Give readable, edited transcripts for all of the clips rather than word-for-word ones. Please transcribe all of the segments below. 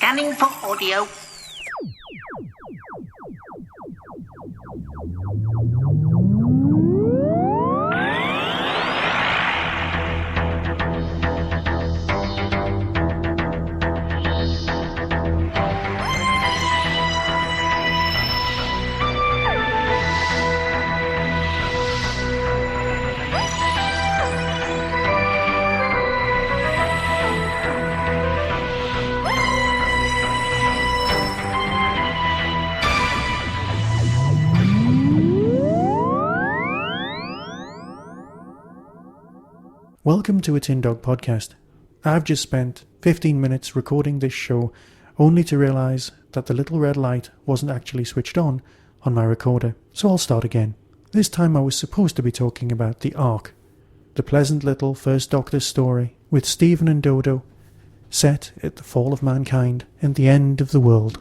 Scanning for audio. Welcome to a Tin Dog podcast. I've just spent 15 minutes recording this show only to realise that the little red light wasn't actually switched on my recorder, so I'll start again. This time I was supposed to be talking about the Ark, the pleasant little First Doctor story with Stephen and Dodo, set at the fall of mankind and the end of the world.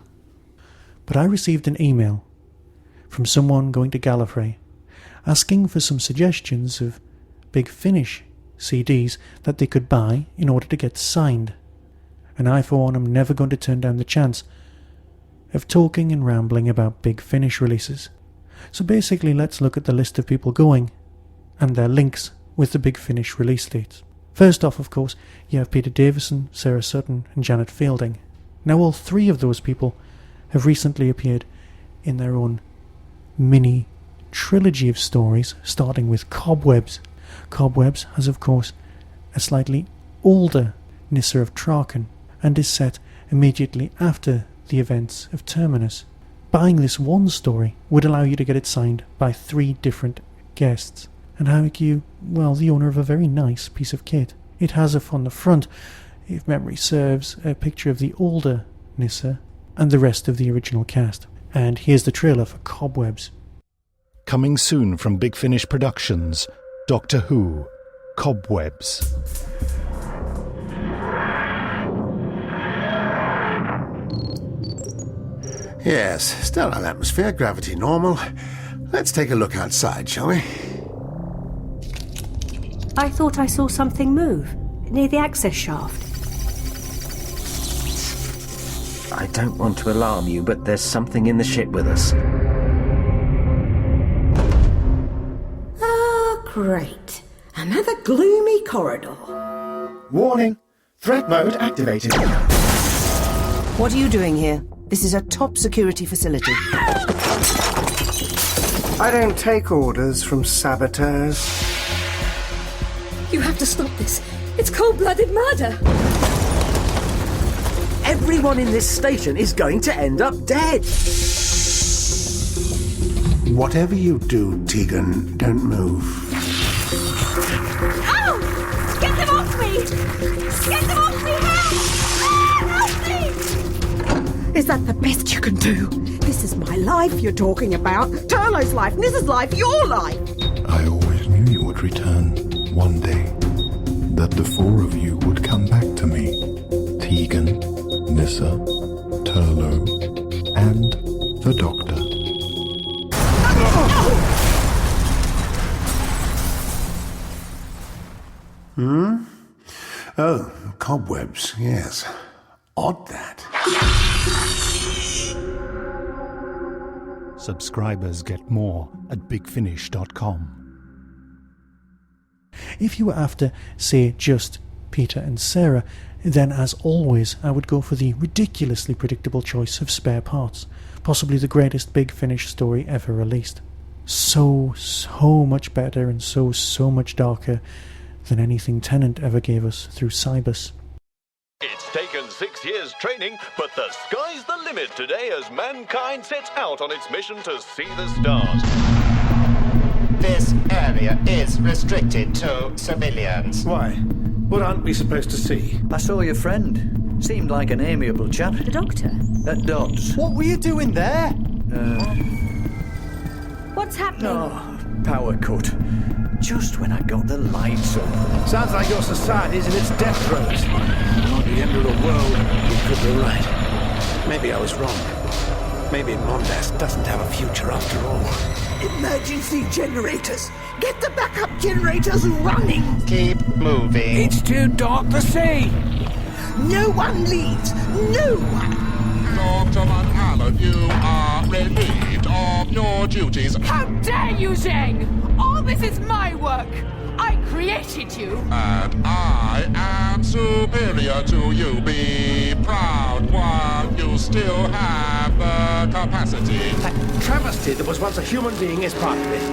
But I received an email from someone going to Gallifrey asking for some suggestions of Big Finish CDs that they could buy in order to get signed, and I for one am never going to turn down the chance of talking and rambling about Big Finish releases. So basically let's look at the list of people going and their links with the Big Finish release dates. First off, of course, you have Peter Davison, Sarah Sutton and Janet Fielding. Now all three of those people have recently appeared in their own mini trilogy of stories, starting with Cobwebs. Cobwebs has, of course, a slightly older Nyssa of Traken and is set immediately after the events of Terminus. Buying this one story would allow you to get it signed by 3 different guests and make you, well, the owner of a very nice piece of kit. It has on the front, if memory serves, a picture of the older Nyssa and the rest of the original cast. And here's the trailer for Cobwebs. Coming soon from Big Finish Productions, Doctor Who, Cobwebs. Yes, sterile atmosphere, gravity normal. Let's take a look outside, shall we? I thought I saw something move near the access shaft. I don't want to alarm you, but there's something in the ship with us. Great. Another gloomy corridor. Warning. Threat mode activated. What are you doing here? This is a top security facility. I don't take orders from saboteurs. You have to stop this. It's cold-blooded murder. Everyone in this station is going to end up dead. Whatever you do, Tegan, don't move. Ow! Get them off me! Get them off me! Help! Help me! Is that the best you can do? This is my life you're talking about. Turlo's life, Nyssa's life, your life. I always knew you would return one day. That the 4 of you would come back to me. Tegan, Nyssa, Turlo, and the Doctor. Oh, Cobwebs, yes. Odd that. Subscribers get more at bigfinish.com. If you were after, say, just Peter and Sarah, then as always I would go for the ridiculously predictable choice of Spare Parts, possibly the greatest Big Finish story ever released. So much better and so much darker than anything Tennant ever gave us through Cybus. It's taken 6 years training, but the sky's the limit today as mankind sets out on its mission to see the stars. This area is restricted to civilians. Why? What aren't we supposed to see? I saw your friend. Seemed like an amiable chap. The Doctor? At Dodds. What were you doing there? What's happening? Oh, power cut. Just when I got the lights on. Sounds like your society's in its death throes. Not the end of the world. You could be right. Maybe I was wrong. Maybe Mondas doesn't have a future after all. Emergency generators. Get the backup generators running. Keep moving. It's too dark to see. No one leaves. No one. Dr. Van Allen, you are relieved of your duties. How dare you, Zhang! All this is my work! I created you! And I am superior to you. Be proud while you still have the capacity. That travesty that was once a human being is part of it.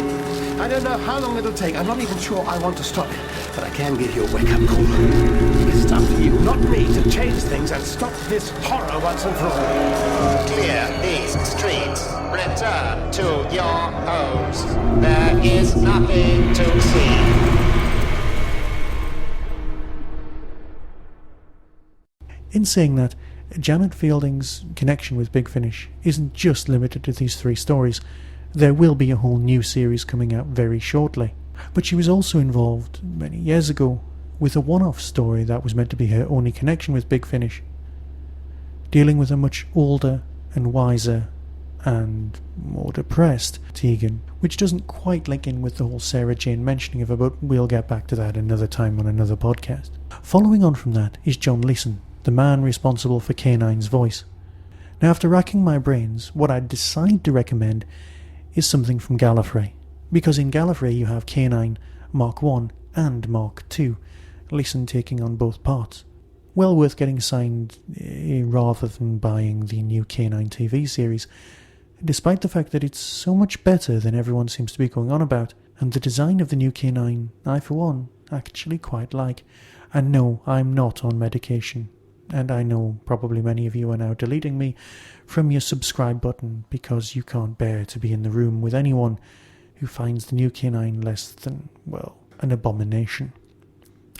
I don't know how long it'll take. I'm not even sure I want to stop it. But I can give you a wake-up call. It's up to you, not me, to change things and stop this horror once and for all. Clear these streets. Return to your homes. There is nothing to see. In saying that, Janet Fielding's connection with Big Finish isn't just limited to these 3 stories. There will be a whole new series coming out very shortly. But she was also involved, many years ago, with a one-off story that was meant to be her only connection with Big Finish, dealing with a much older and wiser and more depressed Tegan, which doesn't quite link in with the whole Sarah Jane mentioning of her, but we'll get back to that another time on another podcast. Following on from that is John Leeson, the man responsible for K9's voice. Now, after racking my brains, what I'd decide to recommend is something from Gallifrey, because in Gallifrey you have K9 Mark 1 and Mark 2, Leeson taking on both parts. Well worth getting signed rather than buying the new K9 TV series, despite the fact that it's so much better than everyone seems to be going on about, and the design of the new K9 I for one actually quite like. And no, I'm not on medication. And I know probably many of you are now deleting me from your subscribe button because you can't bear to be in the room with anyone who finds the new K9 less than, well, an abomination.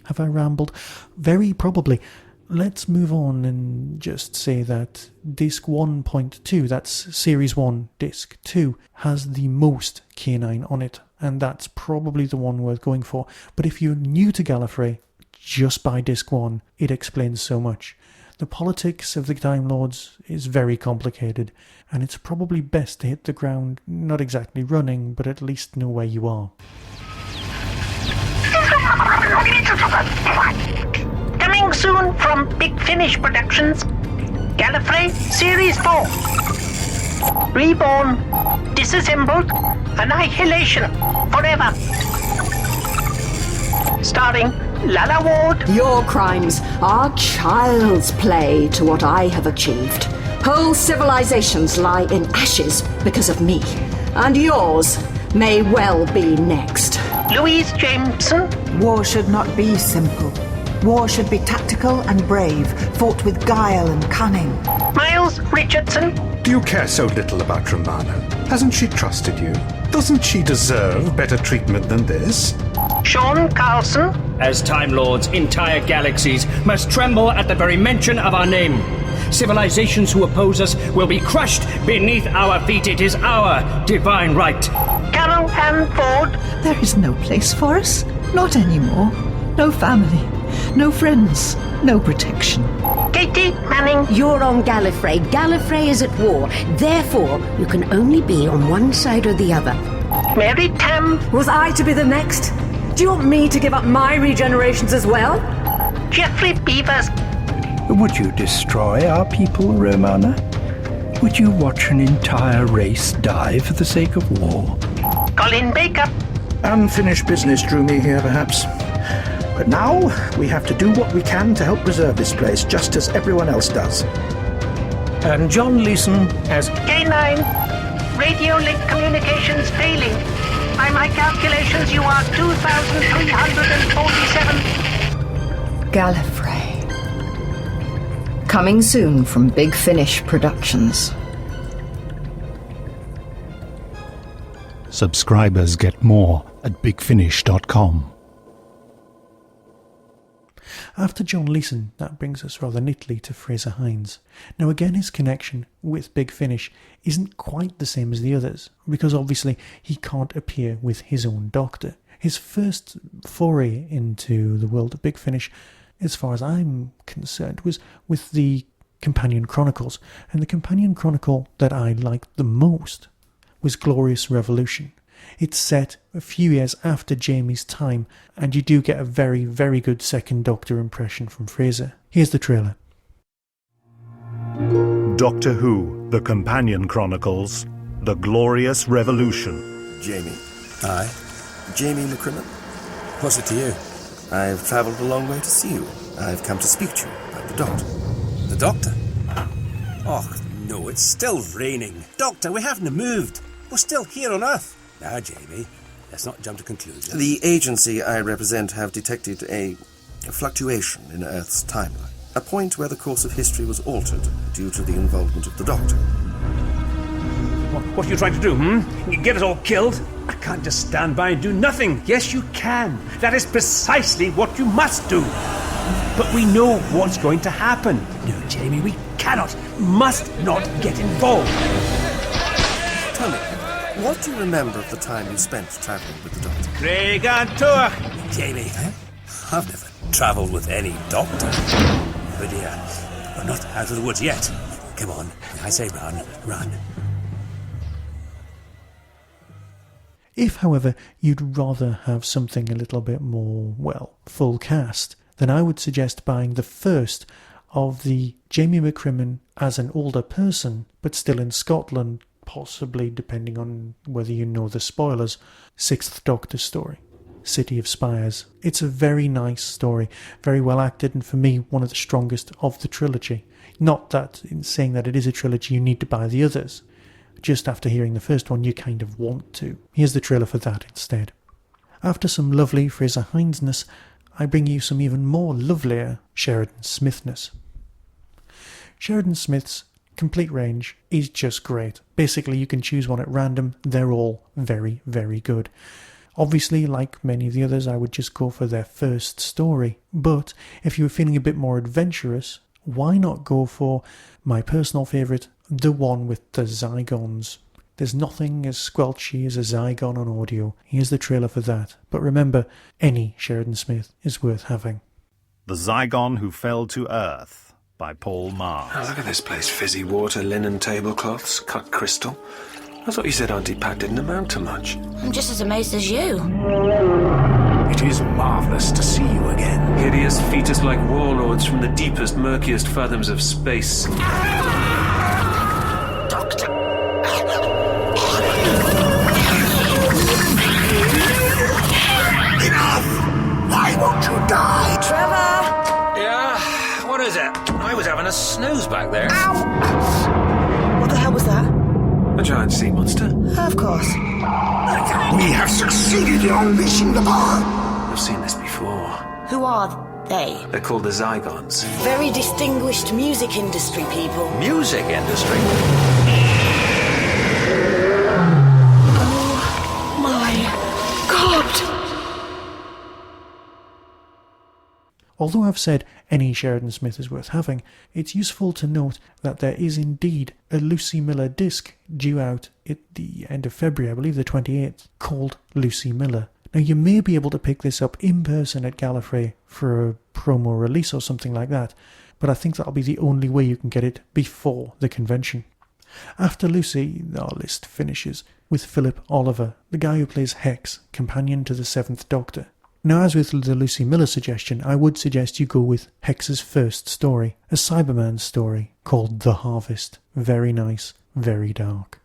Have I rambled? Very probably. Let's move on and just say that Disc 1.2, that's Series 1, Disc 2, has the most K9 on it, and that's probably the one worth going for. But if you're new to Gallifrey, just buy Disc 1, it explains so much. The politics of the Time Lords is very complicated, and it's probably best to hit the ground, not exactly running, but at least know where you are. Coming soon from Big Finish Productions, Gallifrey Series 4. Reborn, disassembled, annihilation, forever. Starring Lalla Ward. Your crimes are child's play to what I have achieved. Whole civilizations lie in ashes because of me. And yours may well be next. Louise Jameson. War should not be simple. War should be tactical and brave, fought with guile and cunning. Miles Richardson. Do you care so little about Romana? Hasn't she trusted you? Doesn't she deserve better treatment than this? Sean Carlson. As Time Lords, entire galaxies must tremble at the very mention of our name. Civilizations who oppose us will be crushed beneath our feet. It is our divine right. Carol Ann Ford. There is no place for us. Not anymore. No family. No friends. No protection. Katie Manning. You're on Gallifrey. Gallifrey is at war. Therefore, you can only be on one side or the other. Mary Tam. Was I to be the next? Do you want me to give up my regenerations as well? Jeffrey Beavers. Would you destroy our people, Romana? Would you watch an entire race die for the sake of war? Colin Baker. Unfinished business drew me here, perhaps. But now we have to do what we can to help preserve this place, just as everyone else does. And John Leeson as K9. Radio link communications failing. By my calculations, you are 2,347. Gallifrey. Coming soon from Big Finish Productions. Subscribers get more at bigfinish.com. After John Leeson, that brings us rather neatly to Fraser Hines. Now again, his connection with Big Finish isn't quite the same as the others, because obviously he can't appear with his own Doctor. His first foray into the world of Big Finish, as far as I'm concerned, was with the Companion Chronicles, and the Companion Chronicle that I liked the most was Glorious Revolution. It's set a few years after Jamie's time, and you do get a very, very good second Doctor impression from Fraser. Here's the trailer. Doctor Who, The Companion Chronicles, The Glorious Revolution. Jamie. Aye. Jamie McCrimmon. What's it to you? I've travelled a long way to see you. I've come to speak to you about the Doctor. The Doctor? Oh, no, it's still raining. Doctor, we haven't moved. We're still here on Earth. Now, Jamie, let's not jump to conclusions. The agency I represent have detected a fluctuation in Earth's timeline. A point where the course of history was altered due to the involvement of the Doctor. What are you trying to do, Get us all killed? I can't just stand by and do nothing. Yes, you can. That is precisely what you must do. But we know what's going to happen. No, Jamie, we must not get involved. Tell me, what do you remember of the time you spent travelling with the Doctor? Craig and Tour. Jamie, I've never travelled with any Doctor. But we're not out of the woods yet. Come on, I say run. If, however, you'd rather have something a little bit more, full cast, then I would suggest buying the first of the Jamie McCrimmon as an older person, but still in Scotland, possibly, depending on whether you know the spoilers, 6th Doctor story, City of Spires. It's a very nice story, very well acted, and for me, one of the strongest of the trilogy. Not that, in saying that it is a trilogy, you need to buy the others. Just after hearing the first one, you kind of want to. Here's the trailer for that instead. After some lovely Fraser Hines-ness, I bring you some even more lovelier Sheridan Smith-ness. Sheridan Smith's complete range is just great. Basically, you can choose one at random. They're all very, very good. Obviously, like many of the others, I would just go for their first story. But if you were feeling a bit more adventurous, why not go for my personal favourite, the one with the Zygons? There's nothing as squelchy as a Zygon on audio. Here's the trailer for that. But remember, any Sheridan Smith is worth having. The Zygon Who Fell to Earth by Paul Mars. Oh, look at this place. Fizzy water, linen tablecloths, cut crystal. I thought you said Auntie Pat didn't amount to much. I'm just as amazed as you. It is marvellous to see you again. Hideous fetus-like warlords from the deepest, murkiest fathoms of space. Doctor. Enough! Why won't you die? Trevor! Yeah? What is it? I was having a snooze back there. Ow! What the hell was that? A giant sea monster. Of course. We have succeeded in unleashing the power. I've seen this before. Who are they? They're called the Zygons. Very distinguished music industry people. Music industry? Oh my God! Although I've said any Sheridan Smith is worth having, it's useful to note that there is indeed a Lucy Miller disc due out at the end of February, I believe the 28th, called Lucy Miller. Now you may be able to pick this up in person at Gallifrey for a promo release or something like that, but I think that'll be the only way you can get it before the convention. After Lucy, our list finishes with Philip Oliver, the guy who plays Hex, companion to the 7th Doctor. Now, as with the Lucy Miller suggestion, I would suggest you go with Hex's first story, a Cyberman story called The Harvest. Very nice, very dark.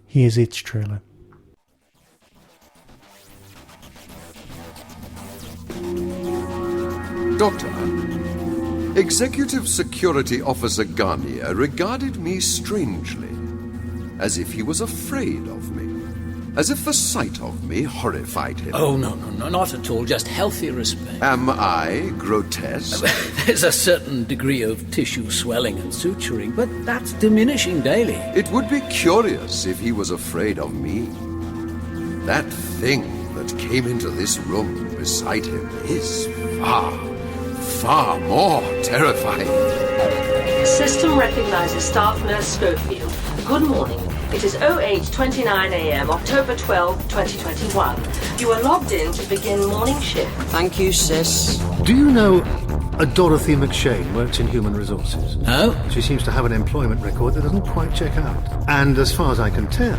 Here's its trailer. Doctor, Executive Security Officer Garnier regarded me strangely, as if he was afraid of me. As if the sight of me horrified him. Oh, no, not at all. Just healthy respect. Am I grotesque? There's a certain degree of tissue swelling and suturing, but that's diminishing daily. It would be curious if he was afraid of me. That thing that came into this room beside him is far more terrifying. System recognizes Staff Nurse Schofield. Good morning. It is 08:29 a.m., October 12, 2021. You are logged in to begin morning shift. Thank you, sis. Do you know a Dorothy McShane works in human resources? No. She seems to have an employment record that doesn't quite check out. And as far as I can tell,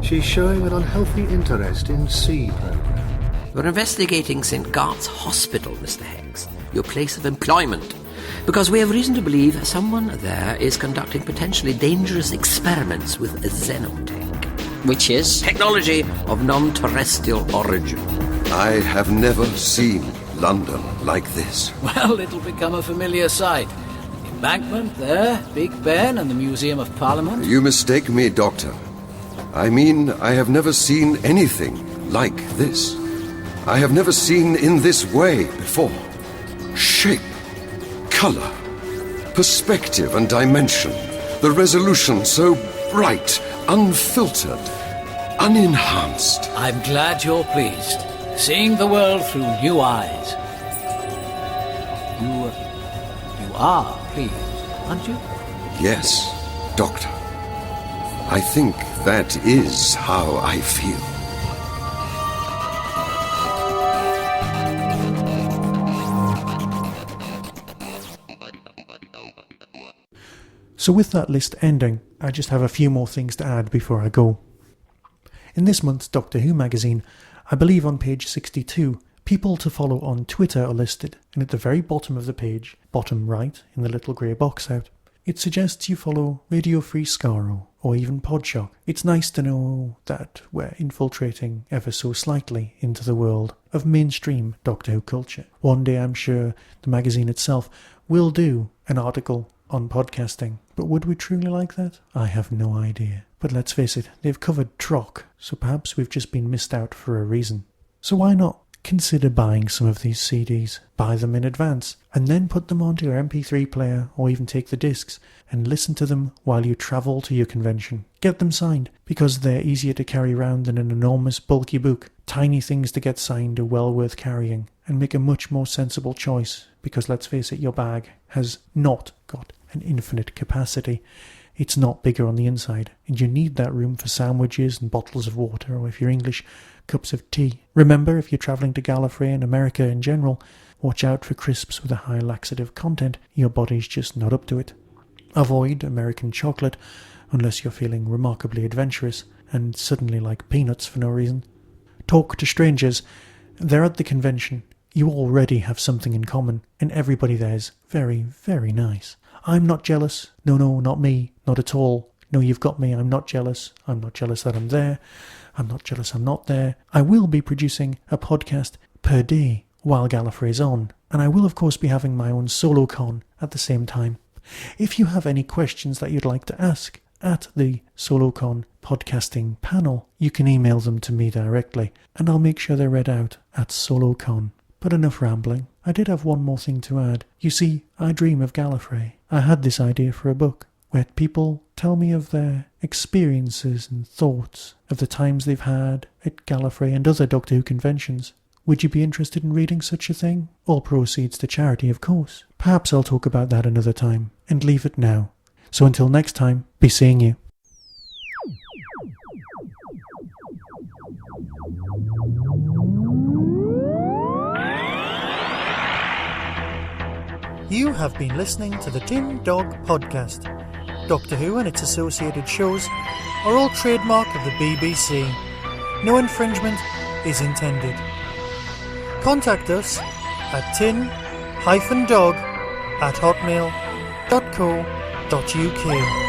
she's showing an unhealthy interest in sea program. We're investigating St. Gart's Hospital, Mr. Heggs. Your place of employment. because we have reason to believe someone there is conducting potentially dangerous experiments with xenotech. Which is? Technology of non-terrestrial origin. I have never seen London like this. Well, it'll become a familiar sight. The Embankment there, Big Ben, and the Museum of Parliament. You mistake me, Doctor. I mean, I have never seen anything like this. I have never seen in this way before. Shape, color, perspective and dimension. The resolution so bright, unfiltered, unenhanced. I'm glad you're pleased. Seeing the world through new eyes. You are pleased, aren't you? Yes, Doctor. I think that is how I feel. So with that list ending, I just have a few more things to add before I go. In this month's Doctor Who magazine, I believe on page 62, people to follow on Twitter are listed, and at the very bottom of the page, bottom right, in the little grey box out, it suggests you follow Radio Free Skaro, or even Podshock. It's nice to know that we're infiltrating ever so slightly into the world of mainstream Doctor Who culture. One day I'm sure the magazine itself will do an article on podcasting, but would we truly like that? I have no idea. But let's face it, they've covered Trock, so perhaps we've just been missed out for a reason. So why not consider buying some of these CDs, buy them in advance, and then put them onto your MP3 player, or even take the discs and listen to them while you travel to your convention. Get them signed, because they're easier to carry around than an enormous bulky book. Tiny things to get signed are well worth carrying, and make a much more sensible choice, because let's face it, your bag has not got an infinite capacity. It's not bigger on the inside, and you need that room for sandwiches and bottles of water, or if you're English, cups of tea. Remember, if you're travelling to Gallifrey and America in general, watch out for crisps with a high laxative content. Your body's just not up to it. Avoid American chocolate, unless you're feeling remarkably adventurous and suddenly like peanuts for no reason. Talk to strangers. They're at the convention. You already have something in common, and everybody there's very, very nice. I'm not jealous. No, not me. Not at all. No, you've got me. I'm not jealous. I'm not jealous that I'm there. I'm not jealous I'm not there. I will be producing a podcast per day while Gallifrey is on, and I will of course be having my own solo con at the same time. If you have any questions that you'd like to ask at the SoloCon podcasting panel, you can email them to me directly, and I'll make sure they're read out at SoloCon. But enough rambling. I did have one more thing to add. You see, I dream of Gallifrey. I had this idea for a book, where people tell me of their experiences and thoughts of the times they've had at Gallifrey and other Doctor Who conventions. Would you be interested in reading such a thing? All proceeds to charity, of course. Perhaps I'll talk about that another time, and leave it now. So until next time, be seeing you. You have been listening to the Tin Dog Podcast. Doctor Who and its associated shows are all trademark of the BBC. No infringement is intended. Contact us at tin-dog@hotmail.co.uk.